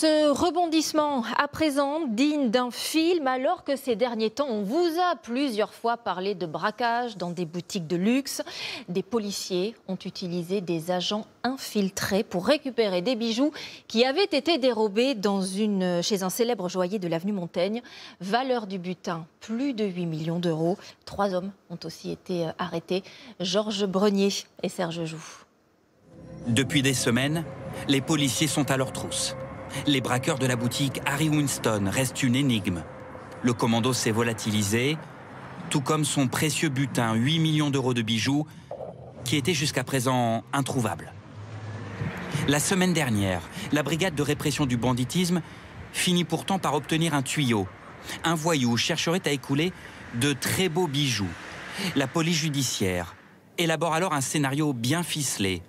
Ce rebondissement à présent digne d'un film, alors que ces derniers temps on vous a plusieurs fois parlé de braquage dans des boutiques de luxe. Des policiers ont utilisé des agents infiltrés pour récupérer des bijoux qui avaient été dérobés chez un célèbre joaillier de l'avenue Montaigne. Valeur du butin, plus de 8 millions d'euros. 3 hommes ont aussi été arrêtés, Georges Brenier et Serge Joux. Depuis des semaines, les policiers sont à leur trousse. Les braqueurs de la boutique Harry Winston restent une énigme. Le commando s'est volatilisé, tout comme son précieux butin, 8 millions d'euros de bijoux, qui était jusqu'à présent introuvable. La semaine dernière, la brigade de répression du banditisme finit pourtant par obtenir un tuyau. Un voyou chercherait à écouler de très beaux bijoux. La police judiciaire élabore alors un scénario bien ficelé.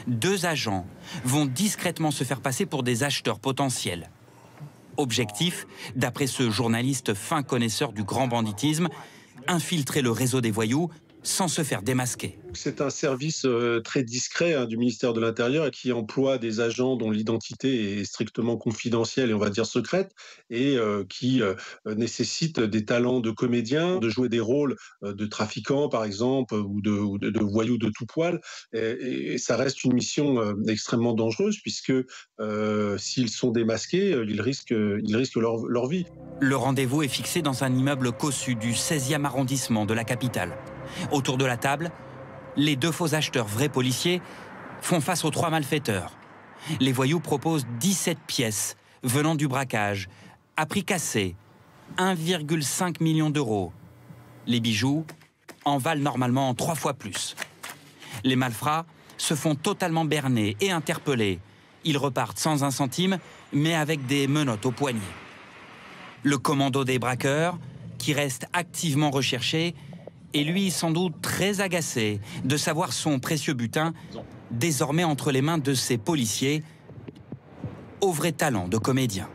2 agents vont discrètement se faire passer pour des acheteurs potentiels. Objectif, d'après ce journaliste fin connaisseur du grand banditisme, infiltrer le réseau des voyous sans se faire démasquer. C'est un service très discret du ministère de l'Intérieur qui emploie des agents dont l'identité est strictement confidentielle et on va dire secrète et qui nécessite des talents de comédiens, de jouer des rôles de trafiquants par exemple ou de voyous de tout poil. Et ça reste une mission extrêmement dangereuse puisque s'ils sont démasqués, ils risquent leur vie. Le rendez-vous est fixé dans un immeuble cossu du 16e arrondissement de la capitale. Autour de la table, les 2 faux acheteurs vrais policiers font face aux 3 malfaiteurs. Les voyous proposent 17 pièces venant du braquage, à prix cassé, 1,5 million d'euros. Les bijoux en valent normalement 3 fois plus. Les malfrats se font totalement berner et interpeller. Ils repartent sans un centime, mais avec des menottes aux poignets. Le commando des braqueurs, qui reste activement recherché, est lui sans doute très agacé de savoir son précieux butin désormais entre les mains de ces policiers au vrai talent de comédien.